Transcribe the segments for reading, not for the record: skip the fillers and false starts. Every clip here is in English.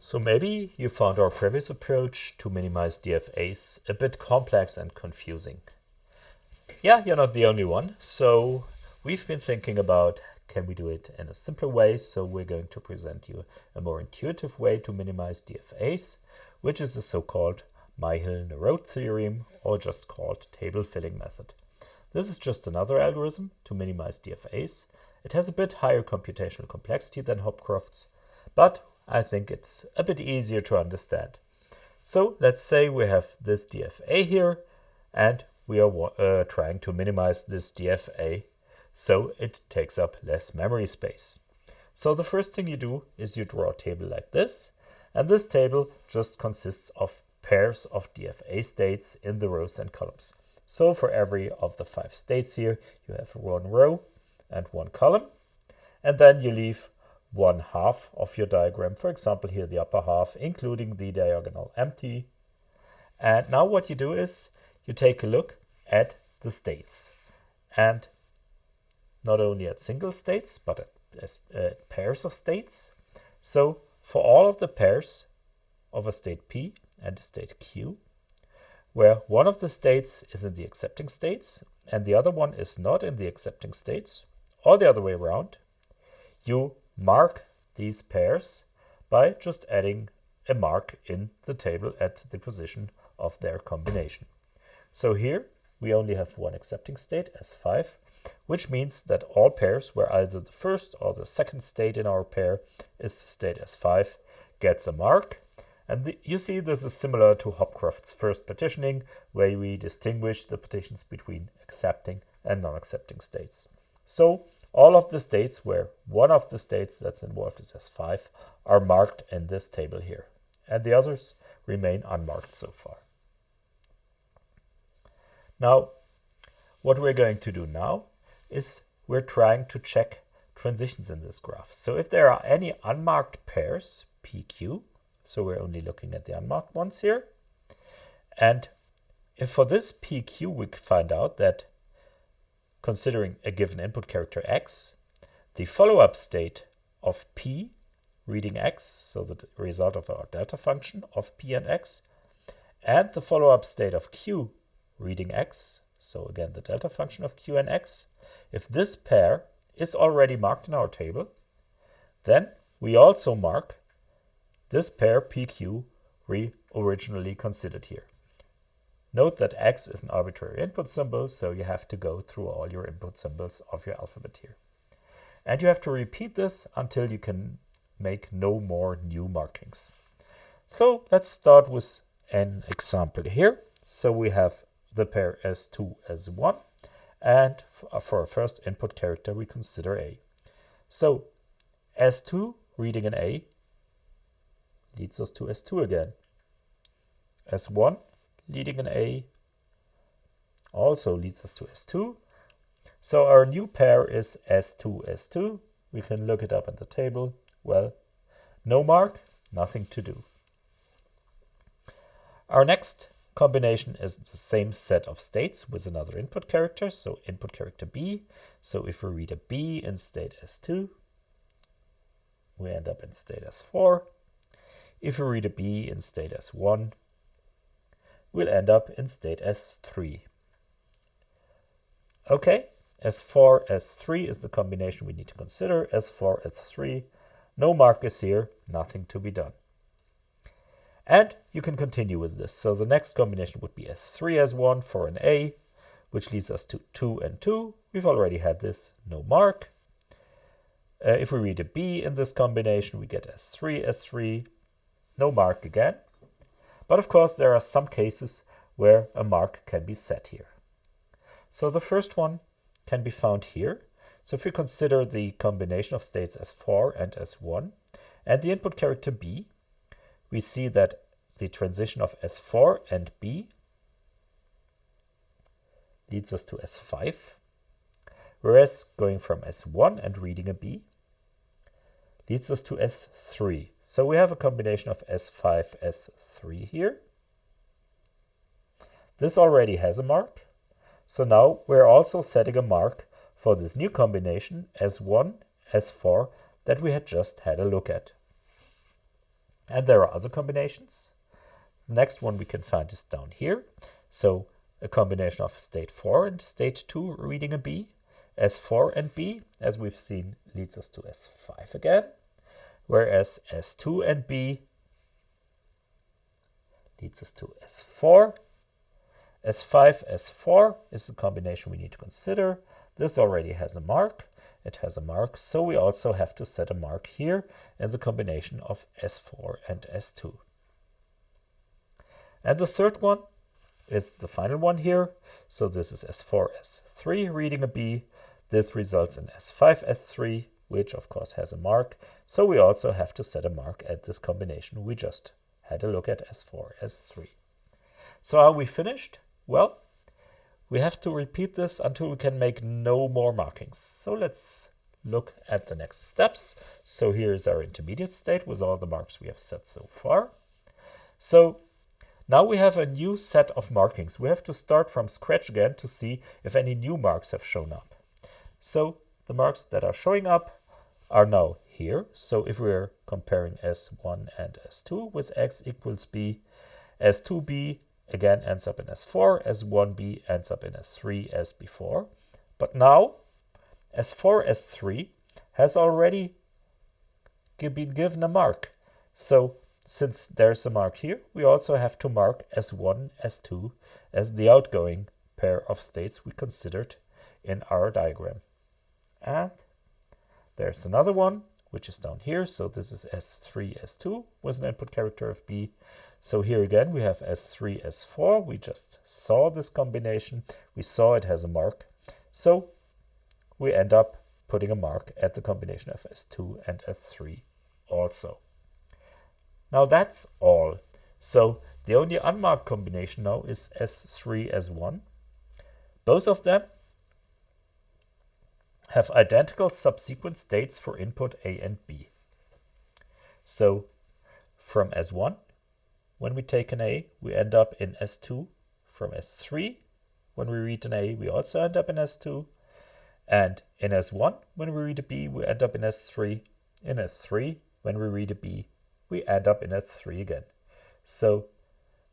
So maybe you found our previous approach to minimize DFAs a bit complex and confusing. Yeah, you're not the only one. So we've been thinking about, can we do it in a simpler way? So we're going to present you a more intuitive way to minimize DFAs, which is the so-called Myhill-Nerode theorem, or just called table filling method. This is just another algorithm to minimize DFAs. It has a bit higher computational complexity than Hopcroft's, but I think it's a bit easier to understand. So let's say we have this DFA here, and we are trying to minimize this DFA so it takes up less memory space. So the first thing you do is you draw a table like this, and this table just consists of pairs of DFA states in the rows and columns. So for every of the 5 states here, you have one row and one column, and then you leave one half of your diagram, for example here the upper half, including the diagonal empty. And now what you do is you take a look at the states, and not only at single states but at pairs of states. So for all of the pairs of a state P and a state Q, where one of the states is in the accepting states and the other one is not in the accepting states, or the other way around, you mark these pairs by just adding a mark in the table at the position of their combination. So here we only have one accepting state, S5, which means that all pairs where either the first or the second state in our pair is state S5 gets a mark. And you see this is similar to Hopcroft's first partitioning, where we distinguish the partitions between accepting and non-accepting states. So all of the states where one of the states that's involved is S5 are marked in this table here, and the others remain unmarked so far. Now, what we're going to do now is we're trying to check transitions in this graph. So if there are any unmarked pairs, PQ, so we're only looking at the unmarked ones here, and if for this PQ we find out that considering a given input character x, the follow-up state of P reading x, so the result of our delta function of P and x, and the follow-up state of Q reading x, so again the delta function of Q and x, if this pair is already marked in our table, then we also mark this pair PQ we originally considered here. Note that x is an arbitrary input symbol, so you have to go through all your input symbols of your alphabet here. And you have to repeat this until you can make no more new markings. So let's start with an example here. So we have the pair S2, S1, and for our first input character we consider A. So S2 reading an A leads us to S2 again. S1 leading an A also leads us to S2. So our new pair is S2, S2. We can look it up in the table. Well, no mark, nothing to do. Our next combination is the same set of states with another input character, so input character B. So if we read a B in state S2, we end up in state S4. If we read a B in state S1, we'll end up in state S3. Okay, S4, S3 is the combination we need to consider. S4, S3, no markers here, nothing to be done. And you can continue with this. So the next combination would be S3, S1 for an A, which leads us to 2 and 2. We've already had this, no mark. If we read a B in this combination, we get S3, S3, no mark again. But of course, there are some cases where a mark can be set here. So the first one can be found here. So if we consider the combination of states S4 and S1 and the input character B, we see that the transition of S4 and B leads us to S5, whereas going from S1 and reading a B leads us to S3. So we have a combination of S5, S3 here. This already has a mark. So now we're also setting a mark for this new combination S1, S4 that we had just had a look at. And there are other combinations. The next one we can find is down here. So a combination of state 4 and state 2 reading a B. S4 and B, as we've seen, leads us to S5 again, whereas S2 and B leads us to S4. S5, S4 is the combination we need to consider. This already has a mark. It has a mark, so we also have to set a mark here in the combination of S4 and S2. And the third one is the final one here. So this is S4, S3 reading a B. This results in S5, S3, which of course has a mark. So we also have to set a mark at this combination we just had a look at, S4, S3. So are we finished? Well, we have to repeat this until we can make no more markings. So let's look at the next steps. So here is our intermediate state with all the marks we have set so far. So now we have a new set of markings. We have to start from scratch again to see if any new marks have shown up. So the marks that are showing up are now here. So if we're comparing S1 and S2 with x equals b, S2b again ends up in S4, S1b ends up in S3 as before. But now S4, S3 has already been given a mark. So since there's a mark here, we also have to mark S1, S2 as the outgoing pair of states we considered in our diagram. And there's another one, which is down here. So this is S3, S2 with an input character of B. So here again, we have S3, S4. We just saw this combination. We saw it has a mark. So we end up putting a mark at the combination of S2 and S3 also. Now that's all. So the only unmarked combination now is S3, S1. Both of them have identical subsequent states for input A and B. So from S1, when we take an A, we end up in S2. From S3, when we read an A, we also end up in S2. And in S1, when we read a B, we end up in S3. In S3, when we read a B, we end up in S3 again. So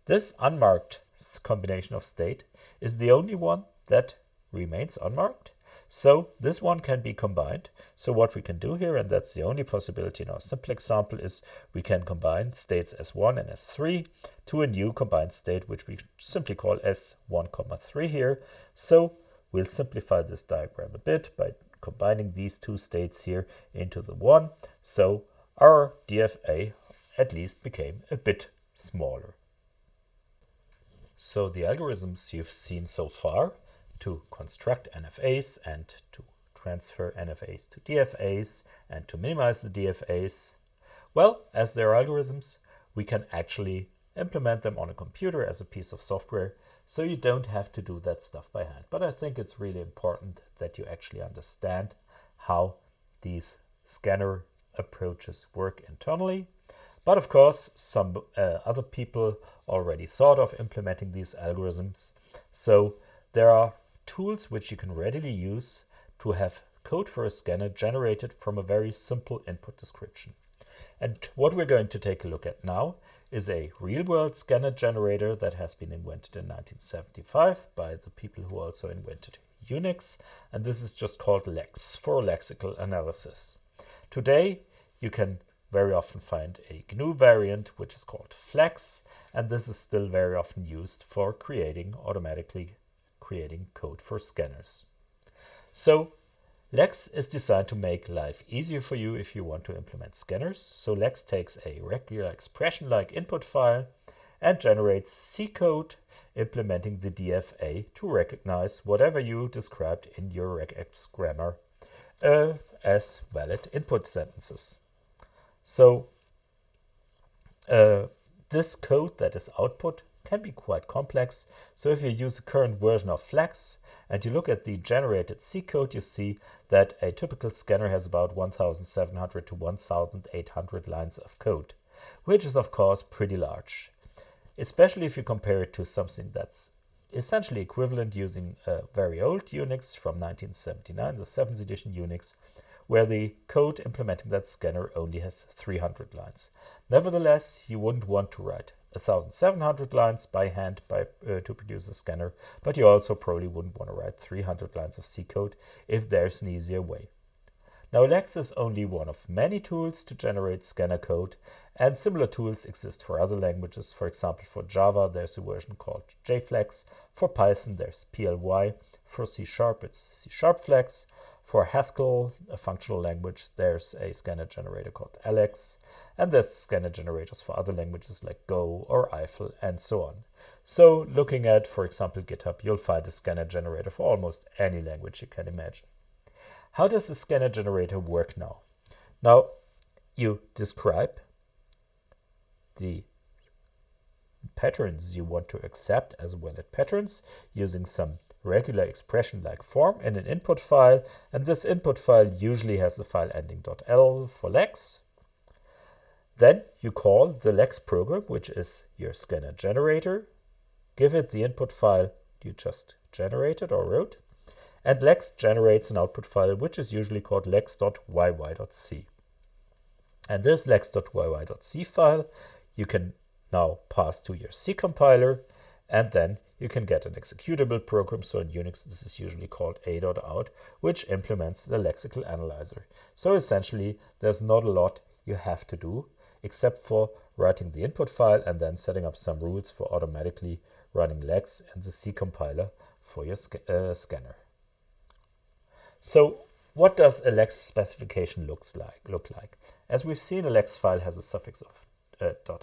this unmarked combination of state is the only one that remains unmarked. So this one can be combined. So what we can do here, and that's the only possibility in our simple example, is we can combine states S1 and S3 to a new combined state, which we simply call S1, 3 here. So we'll simplify this diagram a bit by combining these two states here into the one. So our DFA at least became a bit smaller. So the algorithms you've seen so far to construct NFAs and to transfer NFAs to DFAs and to minimize the DFAs, well, as they're algorithms, we can actually implement them on a computer as a piece of software, so you don't have to do that stuff by hand. But I think it's really important that you actually understand how these scanner approaches work internally. But of course, some other people already thought of implementing these algorithms. So there are tools which you can readily use to have code for a scanner generated from a very simple input description. And what we're going to take a look at now is a real-world scanner generator that has been invented in 1975 by the people who also invented Unix. And this is just called LEX for lexical analysis. Today, you can very often find a GNU variant, which is called Flex. And this is still very often used for automatically creating code for scanners. So Lex is designed to make life easier for you if you want to implement scanners. So Lex takes a regular expression-like input file and generates C code implementing the DFA to recognize whatever you described in your regex grammar as valid input sentences. So this code that is output can be quite complex. So if you use the current version of Flex and you look at the generated C code, you see that a typical scanner has about 1,700 to 1,800 lines of code, which is of course pretty large, especially if you compare it to something that's essentially equivalent using a very old Unix from 1979, the 7th edition Unix, where the code implementing that scanner only has 300 lines. Nevertheless, you wouldn't want to write 1,700 lines by hand to produce a scanner, but you also probably wouldn't want to write 300 lines of C code if there's an easier way. Now, Lex is only one of many tools to generate scanner code, and similar tools exist for other languages. For example, for Java, there's a version called JFlex. For Python, there's PLY. For C#, it's C#Flex. For Haskell, a functional language, there's a scanner generator called Alex. And there's scanner generators for other languages like Go or Eiffel and so on. So looking at, for example, GitHub, you'll find a scanner generator for almost any language you can imagine. How does the scanner generator work now? Now, you describe the patterns you want to accept as valid patterns using some regular expression-like form in an input file, and this input file usually has the file ending .l for Lex. Then you call the Lex program, which is your scanner generator, give it the input file you just generated or wrote, and Lex generates an output file, which is usually called lex.yy.c. And this lex.yy.c file you can now pass to your C compiler, and then you can get an executable program. So in Unix, this is usually called a.out, which implements the lexical analyzer. So essentially, there's not a lot you have to do, except for writing the input file and then setting up some rules for automatically running Lex and the C compiler for your scanner. So what does a Lex specification look like? As we've seen, a Lex file has a suffix of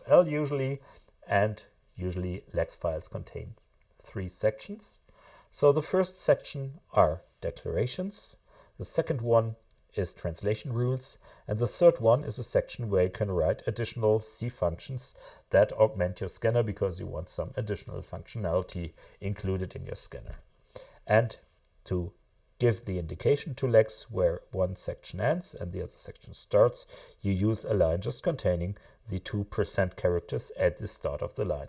.l usually, and usually Lex files contain 3 sections. So the first section are declarations, the second one is translation rules, and the third one is a section where you can write additional C functions that augment your scanner because you want some additional functionality included in your scanner. And to give the indication to Lex where one section ends and the other section starts, you use a line just containing the 2% characters at the start of the line.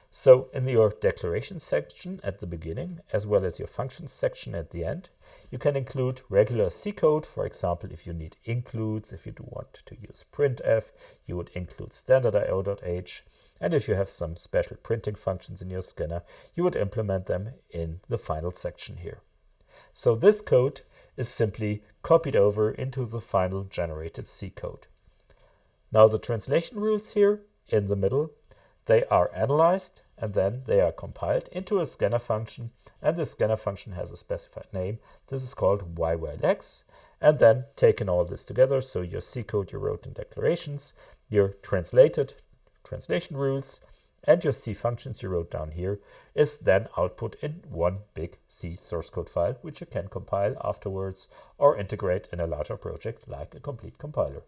So in your declaration section at the beginning, as well as your functions section at the end, you can include regular C code. For example, if you need includes, if you do want to use printf, you would include standard.io.h. And if you have some special printing functions in your scanner, you would implement them in the final section here. So this code is simply copied over into the final generated C code. Now the translation rules here in the middle, they are analyzed and then they are compiled into a scanner function, and the scanner function has a specified name. This is called yylex, and then taking all this together, so your C code you wrote in declarations, your translated translation rules, and your C functions you wrote down here is then output in one big C source code file, which you can compile afterwards or integrate in a larger project like a complete compiler.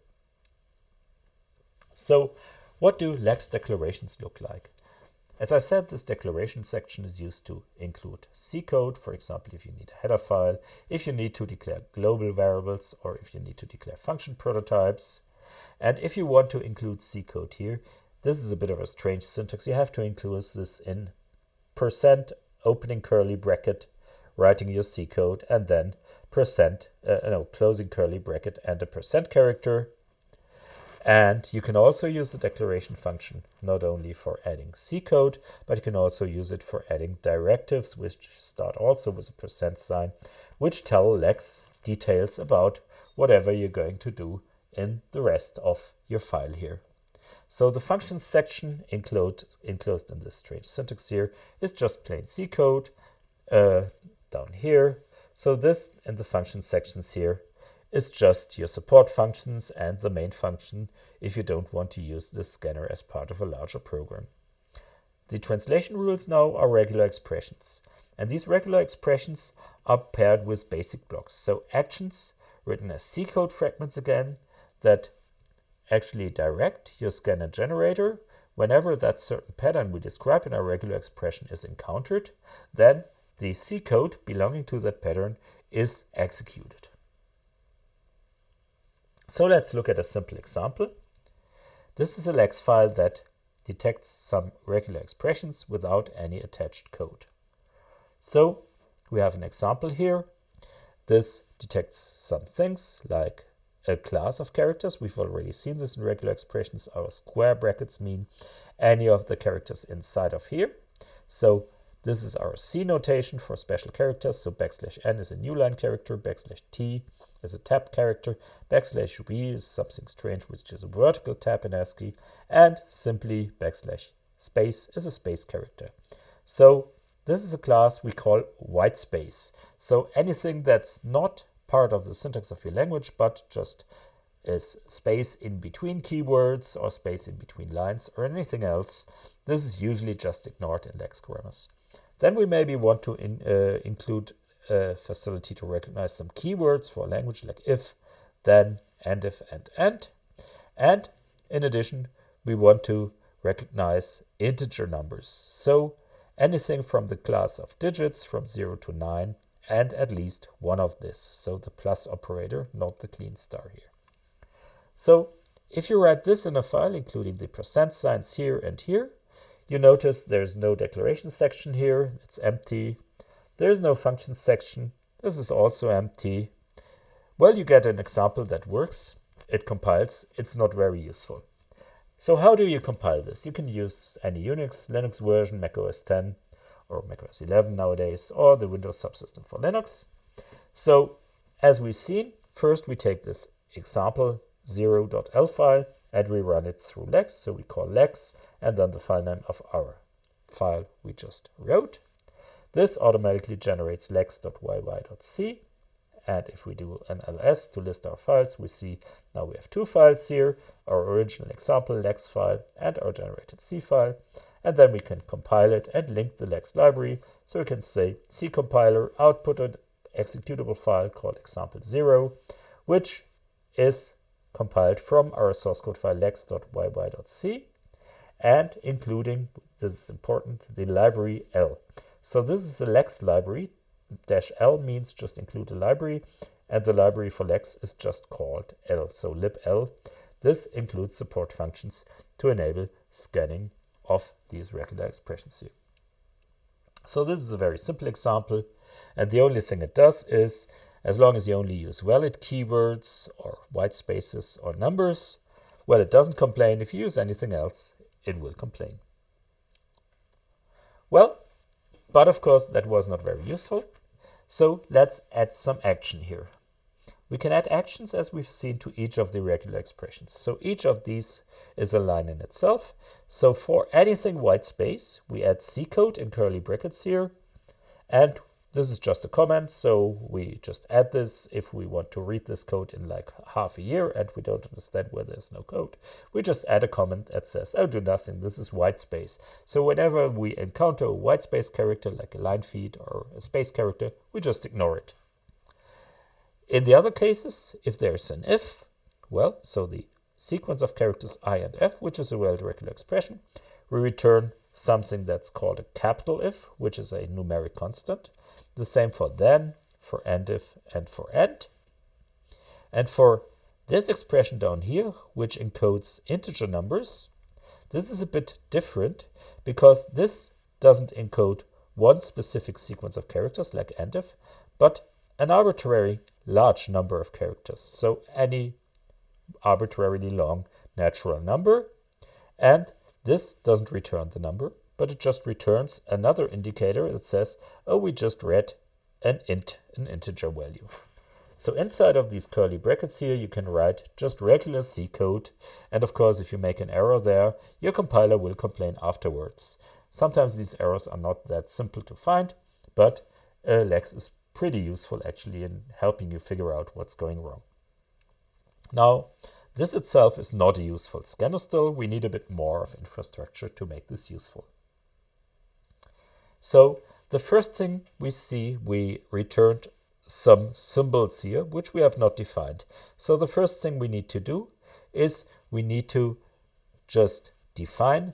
So what do Lex declarations look like? As I said, this declaration section is used to include C code, for example, if you need a header file, if you need to declare global variables, or if you need to declare function prototypes. And if you want to include C code here, this is a bit of a strange syntax. You have to include this in % opening curly bracket, writing your C code, and then closing curly bracket and a % character. And you can also use the declaration function not only for adding C code, but you can also use it for adding directives, which start also with a %sign, which tell Lex details about whatever you're going to do in the rest of your file here. So the functions section enclosed in this strange syntax here is just plain C code down here. So this in the function sections here is just your support functions and the main function if you don't want to use this scanner as part of a larger program. The translation rules now are regular expressions, and these regular expressions are paired with basic blocks. So actions written as C code fragments again that actually direct your scanner generator. Whenever that certain pattern we describe in our regular expression is encountered, then the C code belonging to that pattern is executed. So let's look at a simple example. This is a Lex file that detects some regular expressions without any attached code. So we have an example here. This detects some things like a class of characters. We've already seen this in regular expressions. Our square brackets mean any of the characters inside of here. So this is our C notation for special characters. So \n is a new line character, \t is a tab character, \v is something strange, which is a vertical tab in ASCII, and simply \space is a space character. So this is a class we call white space. So anything that's not part of the syntax of your language, but just is space in between keywords or space in between lines or anything else, this is usually just ignored in Lex grammars. Then we maybe want to include a facility to recognize some keywords for a language like if, then, and if, and. And in addition, we want to recognize integer numbers. So anything from the class of digits from 0 to 9 and at least one of this. So the plus operator, not the clean star here. So if you write this in a file, including the % signs here and here, you notice there's no declaration section here. It's empty. There's no function section. This is also empty. Well, you get an example that works. It compiles. It's not very useful. So how do you compile this? You can use any Unix, Linux version, Mac OS X, or Mac OS 11 nowadays, or the Windows subsystem for Linux. So as we've seen, first we take this example 0.l file and we run it through Lex. So we call Lex and then the file name of our file we just wrote. This automatically generates lex.yy.c. And if we do an ls to list our files, we see now we have two files here, our original example Lex file and our generated C file. And then we can compile it and link the Lex library. So we can say C compiler output an executable file called example0, which is compiled from our source code file lex.yy.c and including, this is important, the library L. So this is the Lex library. -L means just include a library, and the library for Lex is just called L, so libl. This includes support functions to enable scanning of these regular expressions here. So this is a very simple example, and the only thing it does is, as long as you only use valid keywords or white spaces or numbers, well, it doesn't complain. If you use anything else, it will complain. Well, but of course that was not very useful. So let's add some action here. We can add actions as we've seen to each of the regular expressions. So each of these is a line in itself. So for anything white space, we add C code in curly brackets here. And this is just a comment. So we just add this if we want to read this code in like half a year and we don't understand where there's no code. We just add a comment that says, oh, do nothing. This is white space. So whenever we encounter a white space character like a line feed or a space character, we just ignore it. In the other cases, if there's an if, well, so the sequence of characters I and f, which is a valid regular expression, we return something that's called a capital If, which is a numeric constant. The same for then, for endif, and for end. And for this expression down here, which encodes integer numbers, this is a bit different because this doesn't encode one specific sequence of characters like endif, but an arbitrary large number of characters. So any arbitrarily long natural number. And this doesn't return the number, but it just returns another indicator that says, oh, we just read an int, an integer value. So inside of these curly brackets here, you can write just regular C code. And of course, if you make an error there, your compiler will complain afterwards. Sometimes these errors are not that simple to find, but Lex is pretty useful actually in helping you figure out what's going wrong. Now, this itself is not a useful scanner still. We need a bit more of infrastructure to make this useful. So the first thing we see, we returned some symbols here, which we have not defined. So the first thing we need to do is we need to just define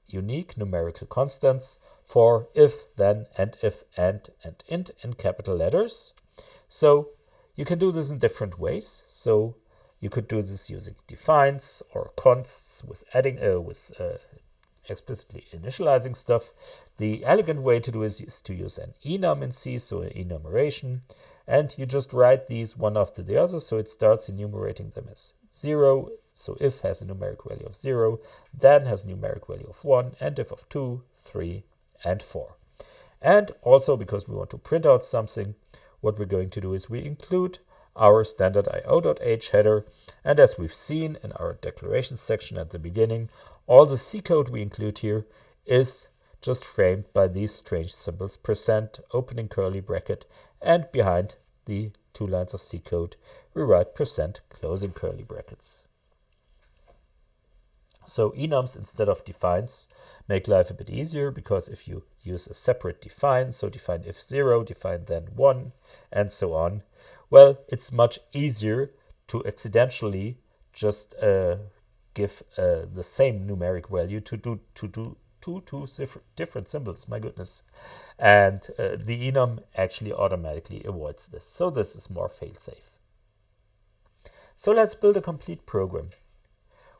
unique numerical constants for if, then, and if, and int in capital letters. So you can do this in different ways. So you could do this using defines or consts with adding explicitly initializing stuff. The elegant way to do is to use an enum in C, so an enumeration. And you just write these one after the other, so it starts enumerating them as 0. So if has a numeric value of 0, then has a numeric value of 1, and if of 2, 3, and 4. And also, because we want to print out something, what we're going to do is we include our standard io.h header. And as we've seen in our declaration section at the beginning, all the C code we include here is just framed by these strange symbols, %, opening curly bracket, and behind the 2 lines of C code, we write %, closing curly brackets. So enums instead of defines make life a bit easier, because if you use a separate define, so define if 0, define then 1, and so on, well, it's much easier to accidentally just give the same numeric value to two different symbols, my goodness. And the enum actually automatically avoids this. So this is more fail-safe. So let's build a complete program.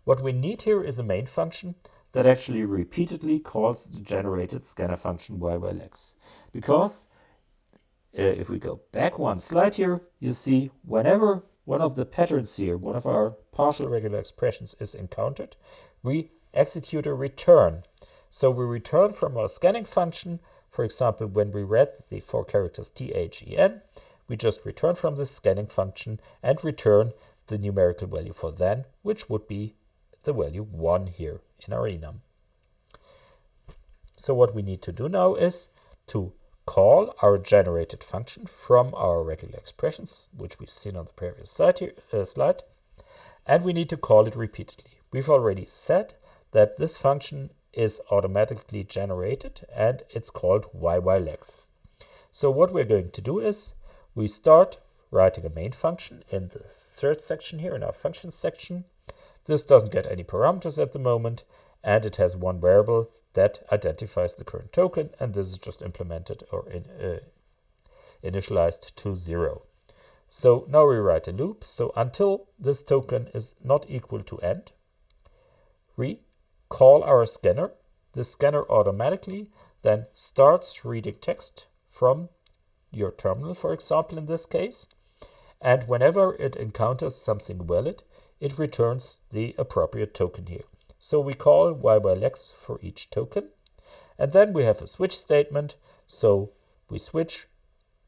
What we need here is a main function that actually repeatedly calls the generated scanner function yylex. Because if we go back one slide here, you see whenever one of the patterns here, one of our partial regular expressions is encountered, we execute a return. So we return from our scanning function. For example, when we read the 4 characters THEN, we just return from this scanning function and return the numerical value for then, which would be the value 1 here in our enum. So what we need to do now is to call our generated function from our regular expressions, which we've seen on the previous slide, and we need to call it repeatedly. We've already said that this function is automatically generated and it's called yylex. So what we're going to do is we start writing a main function in the third section here in our functions section. This doesn't get any parameters at the moment, and it has one variable that identifies the current token, and this is just implemented or initialized to 0. So now we write a loop. So until this token is not equal to end, we call our scanner. The scanner automatically then starts reading text from your terminal, for example, in this case. And whenever it encounters something valid, it returns the appropriate token here. So we call yylex for each token. And then we have a switch statement. So we switch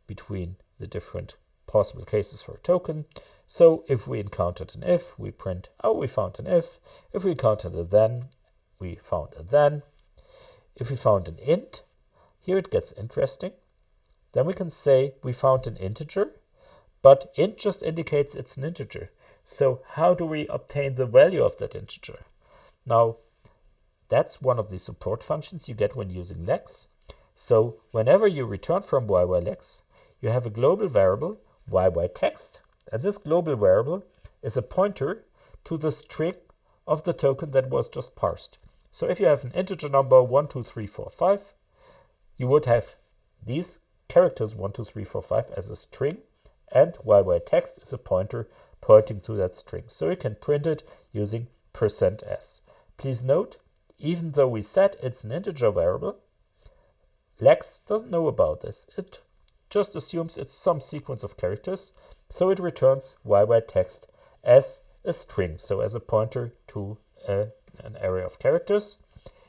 between the different possible cases for a token. So if we encountered an if, we print, oh, we found an if. If we encountered a then, we found a then. If we found an int, here it gets interesting. Then we can say we found an integer, but int just indicates it's an integer. So how do we obtain the value of that integer? Now, that's one of the support functions you get when using lex. So whenever you return from yylex, you have a global variable, yytext, and this global variable is a pointer to the string of the token that was just parsed. So if you have an integer number 1, 2, 3, 4, 5, you would have these characters 1, 2, 3, 4, 5 as a string, and yytext is a pointer pointing to that string. So you can print it using %s. Please note, even though we said it's an integer variable, lex doesn't know about this. It just assumes it's some sequence of characters, so it returns yytext as a string, so as a pointer to an array of characters.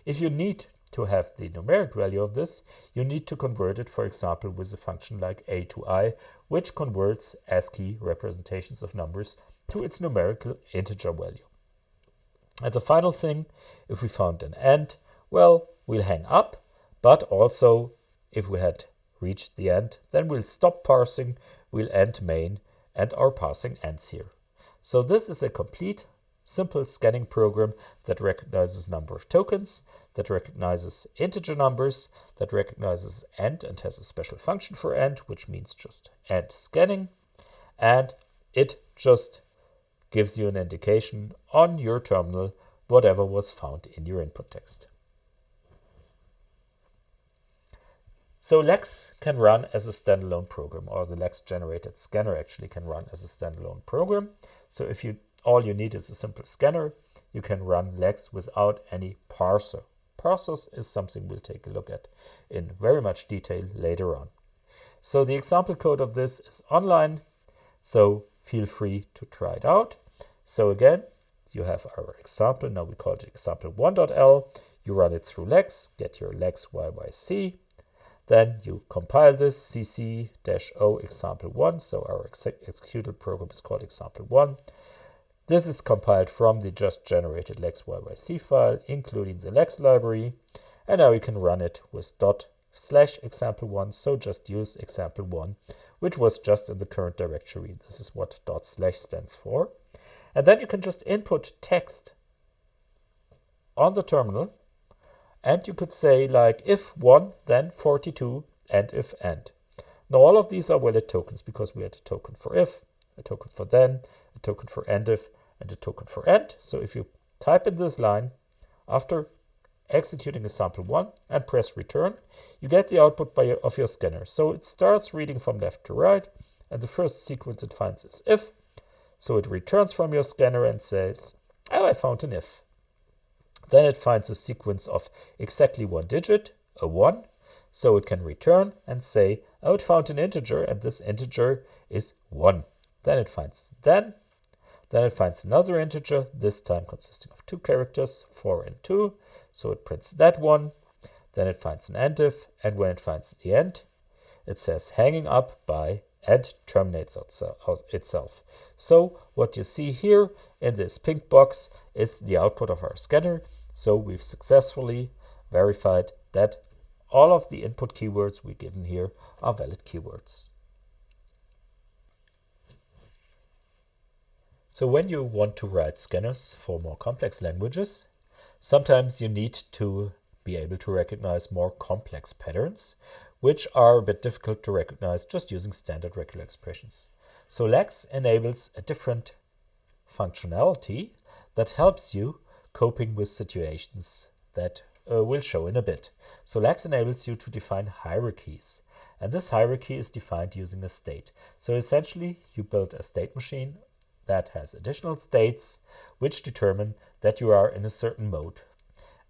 If you need to have the numeric value of this, you need to convert it, for example, with a function like a to I, which converts ASCII representations of numbers to its numerical integer value. And the final thing, if we found an end, well, we'll hang up, but also if we had reached the end, then we'll stop parsing, we'll end main, and our parsing ends here. So this is a complete simple scanning program that recognizes number of tokens, that recognizes integer numbers, that recognizes end and has a special function for end, which means just end scanning, and it just gives you an indication on your terminal whatever was found in your input text. So lex can run as a standalone program, or the lex generated scanner actually can run as a standalone program. So if all you need is a simple scanner, you can run lex without any parser. Parsers is something we'll take a look at in very much detail later on. So the example code of this is online, so feel free to try it out. So again, you have our example. Now we call it example1.l. You run it through Lex, get your Lex YYC. Then you compile this cc-o example1. So our executed program is called example1. This is compiled from the just generated Lex YYC file, including the Lex library. And now you can run it with ./example1. So just use example1, which was just in the current directory. This is what / stands for. And then you can just input text on the terminal. And you could say like if 1, then 42, and if end. Now all of these are valid tokens because we had a token for if, a token for then, a token for end if, and a token for end. So if you type in this line after executing example1 and press return, you get the output of your scanner. So it starts reading from left to right, and the first sequence it finds is if. So it returns from your scanner and says, oh, I found an if. Then it finds a sequence of exactly one digit, a 1. So it can return and say, oh, it found an integer, and this integer is 1. Then it finds then it finds another integer, this time consisting of 2 characters, 4 and 2. So it prints that one. Then it finds an end if, and when it finds the end, it says hanging up by and terminates itself. So what you see here in this pink box is the output of our scanner. So we've successfully verified that all of the input keywords we've given here are valid keywords. So when you want to write scanners for more complex languages, sometimes you need to be able to recognize more complex patterns, which are a bit difficult to recognize just using standard regular expressions. So Lex enables a different functionality that helps you coping with situations that we'll show in a bit. So Lex enables you to define hierarchies, and this hierarchy is defined using a state. So essentially, you build a state machine that has additional states which determine that you are in a certain mode.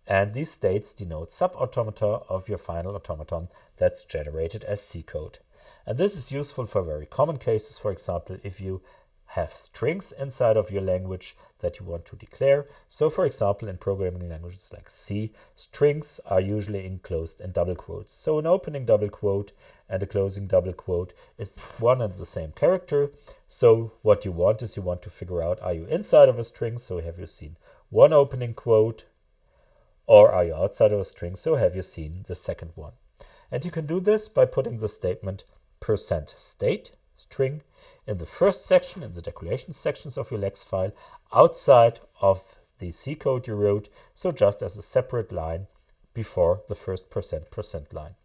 And these states denote subautomata of your final automaton that's generated as C code. And this is useful for very common cases. For example, if you have strings inside of your language that you want to declare. So for example, in programming languages like C, strings are usually enclosed in double quotes. So an opening double quote and a closing double quote is one and the same character. So what you want is you want to figure out, are you inside of a string? So have you seen one opening quote? Or are you outside of a string? So have you seen the second one? And you can do this by putting the statement %state string in the first section, in the declaration sections of your Lex file, outside of the C code you wrote, so just as a separate line before the first % line.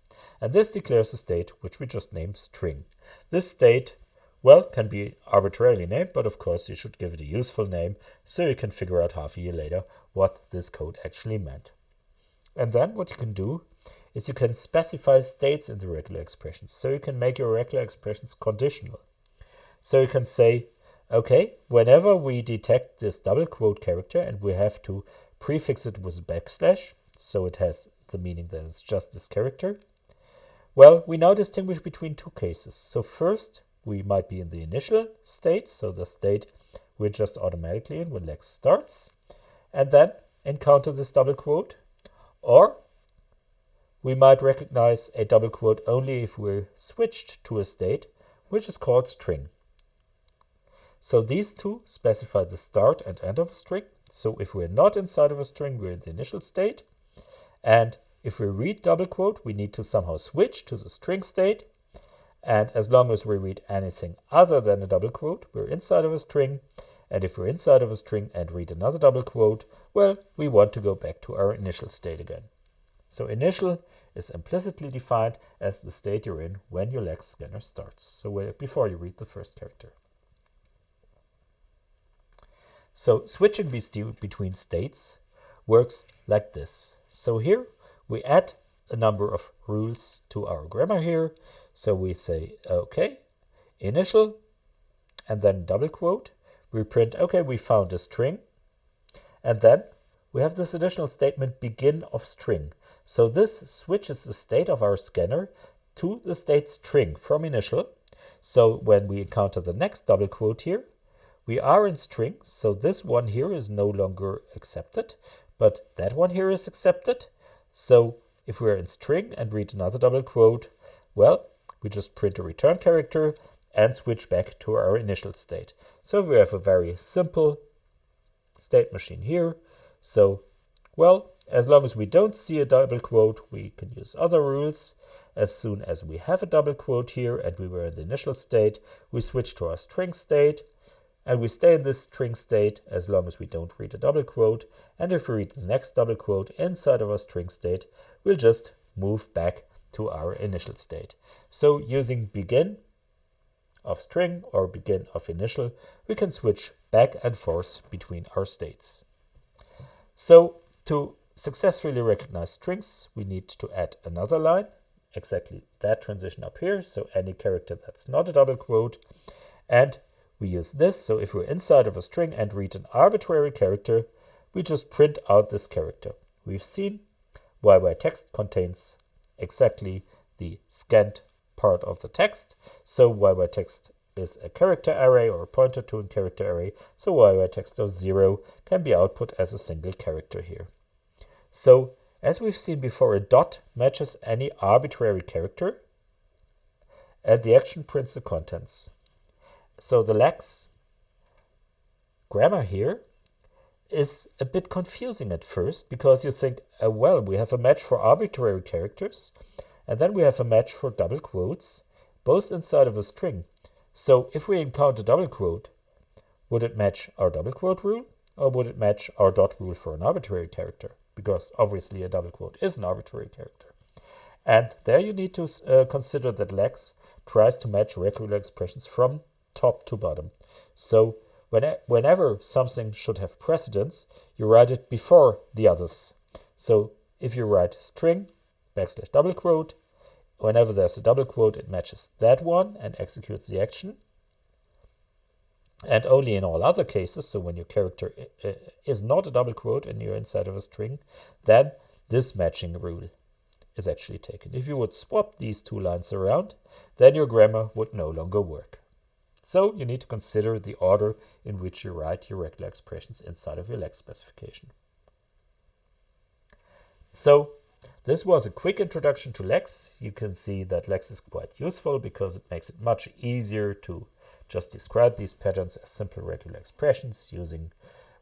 And this declares a state which we just named string. This state, well, can be arbitrarily named, but of course you should give it a useful name so you can figure out half a year later what this code actually meant. And then what you can do is you can specify states in the regular expressions. So you can make your regular expressions conditional. So you can say, okay, whenever we detect this double quote character and we have to prefix it with a backslash, so it has the meaning that it's just this character, well, we now distinguish between two cases. So first, we might be in the initial state, so the state we're just automatically in when Lex starts, and then encounter this double quote, or we might recognize a double quote only if we're switched to a state, which is called string. So these two specify the start and end of a string. So if we're not inside of a string, we're in the initial state. And if we read double quote, we need to somehow switch to the string state. And as long as we read anything other than a double quote, we're inside of a string. And if we're inside of a string and read another double quote, well, we want to go back to our initial state again. So initial is implicitly defined as the state you're in when your Lex scanner starts. So before you read the first character. So switching between states works like this. So here we add a number of rules to our grammar here. So we say, okay, initial, and then double quote. We print, okay, we found a string. And then we have this additional statement, begin of string. So this switches the state of our scanner to the state string from initial. So when we encounter the next double quote here, we are in string, so this one here is no longer accepted, but that one here is accepted. So if we're in string and read another double quote, well, we just print a return character and switch back to our initial state. So we have a very simple state machine here. So, well, as long as we don't see a double quote, we can use other rules. As soon as we have a double quote here and we were in the initial state, we switch to our string state. And we stay in this string state as long as we don't read a double quote. And if we read the next double quote inside of our string state, we'll just move back to our initial state. So using begin of string or begin of initial, we can switch back and forth between our states. So to successfully recognize strings, we need to add another line, exactly that transition up here. So any character that's not a double quote. And we use this, so if we're inside of a string and read an arbitrary character, we just print out this character. We've seen YY text contains exactly the scanned part of the text, so YY text is a character array or a pointer to a character array, so YY text of 0 can be output as a single character here. So as we've seen before, a dot matches any arbitrary character, and the action prints the contents. So the Lex grammar here is a bit confusing at first because you think, well, we have a match for arbitrary characters and then we have a match for double quotes, both inside of a string. So if we encounter double quote, would it match our double quote rule or would it match our dot rule for an arbitrary character? Because obviously a double quote is an arbitrary character. And there you need to consider that Lex tries to match regular expressions from top to bottom. So whenever something should have precedence, you write it before the others. So if you write string / double quote, whenever there's a double quote, it matches that one and executes the action. And only in all other cases, so when your character is not a double quote and you're inside of a string, then this matching rule is actually taken. If you would swap these two lines around, then your grammar would no longer work. So you need to consider the order in which you write your regular expressions inside of your Lex specification. So this was a quick introduction to Lex. You can see that Lex is quite useful because it makes it much easier to just describe these patterns as simple regular expressions using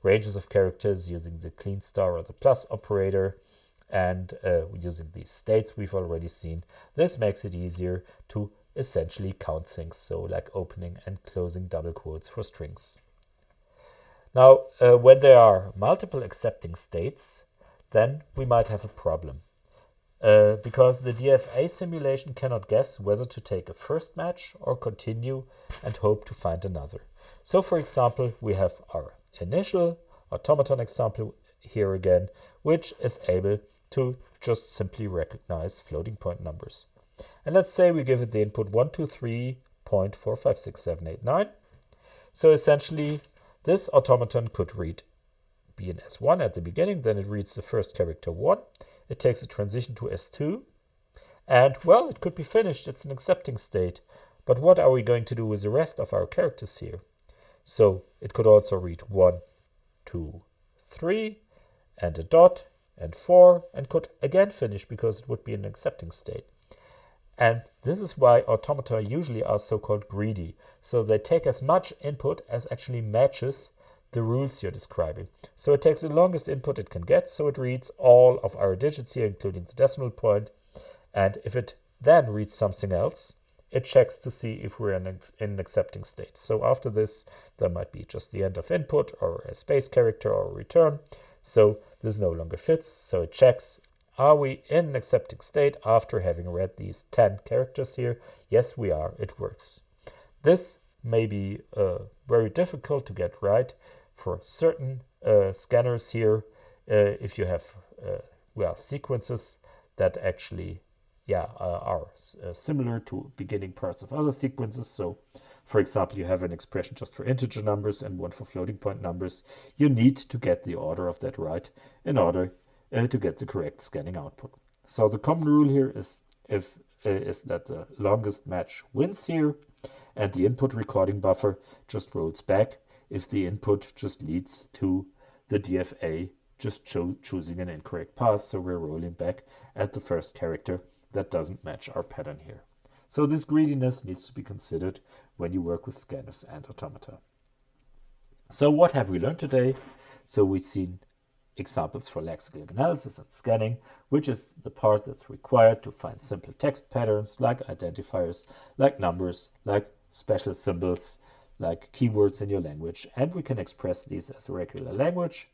ranges of characters, using the clean star or the plus operator, and using these states we've already seen. This makes it easier to essentially count things, so like opening and closing double quotes for strings. Now, when there are multiple accepting states, then we might have a problem. Because the DFA simulation cannot guess whether to take a first match or continue and hope to find another. So for example, we have our initial automaton example here again, which is able to just simply recognize floating point numbers. And let's say we give it the input 123.456789. So essentially, this automaton could read B and S1 at the beginning, then it reads the first character 1. It takes a transition to S2, and well, it could be finished. It's an accepting state. But what are we going to do with the rest of our characters here? So it could also read 1, 2, 3, and a dot, and 4, and could again finish because it would be an accepting state. And this is why automata usually are so-called greedy. So they take as much input as actually matches the rules you're describing. So it takes the longest input it can get, so it reads all of our digits here, including the decimal point. And if it then reads something else, it checks to see if we're in an accepting state. So after this, there might be just the end of input or a space character or a return. So this no longer fits. So it checks, are we in an accepting state after having read these 10 characters here? Yes, we are. It works. This may be very difficult to get right for certain scanners here. If you have sequences that actually are similar to beginning parts of other sequences. So, for example, you have an expression just for integer numbers and one for floating point numbers. You need to get the order of that right in order to get the correct scanning output. So the common rule here is if is that the longest match wins here, and the input recording buffer just rolls back if the input just leads to the DFA just choosing an incorrect path. So we're rolling back at the first character that doesn't match our pattern here. So this greediness needs to be considered when you work with scanners and automata. So what have we learned today? So we've seen examples for lexical analysis and scanning, which is the part that's required to find simple text patterns like identifiers, like numbers, like special symbols, like keywords in your language, and we can express these as a regular language.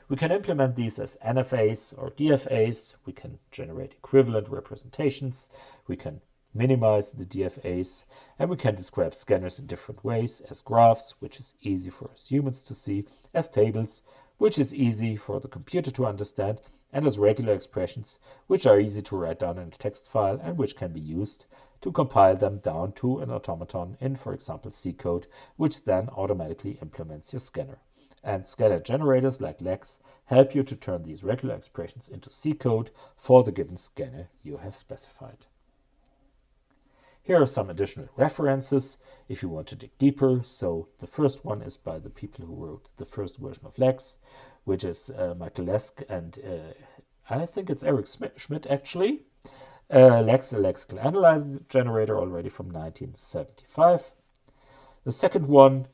We can implement these as NFAs or DFAs. We can generate equivalent representations. We can minimize the DFAs, and we can describe scanners in different ways, as graphs, which is easy for us humans to see, as tables, which is easy for the computer to understand, and as regular expressions, which are easy to write down in a text file and which can be used to compile them down to an automaton in, for example, C code, which then automatically implements your scanner. And scanner generators like Lex help you to turn these regular expressions into C code for the given scanner you have specified. Here are some additional references if you want to dig deeper. So the first one is by the people who wrote the first version of Lex, which is Michael Lesk and I think it's Eric Schmidt actually. Lex, a lexical analyzer generator already from 1975. The second one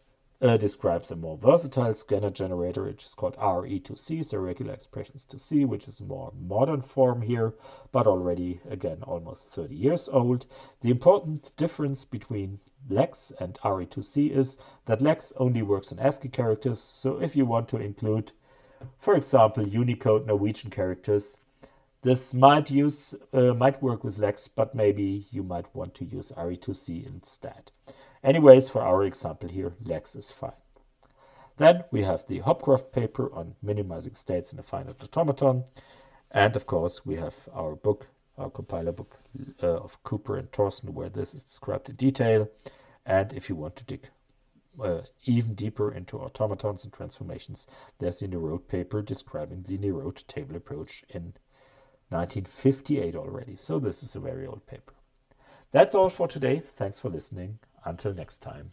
describes a more versatile scanner generator, which is called RE2C, so regular expressions to C, which is a more modern form here, but already, again, almost 30 years old. The important difference between Lex and RE2C is that Lex only works on ASCII characters, so if you want to include, for example, Unicode Norwegian characters, this might work with Lex, but maybe you might want to use RE2C instead. Anyways, for our example here, Lex is fine. Then we have the Hopcroft paper on minimizing states in a finite automaton. And of course, we have our book, our compiler book of Cooper and Thorson, where this is described in detail. And if you want to dig even deeper into automatons and transformations, there's the Nerode paper describing the Nerode table approach in 1958 already. So this is a very old paper. That's all for today. Thanks for listening. Until next time.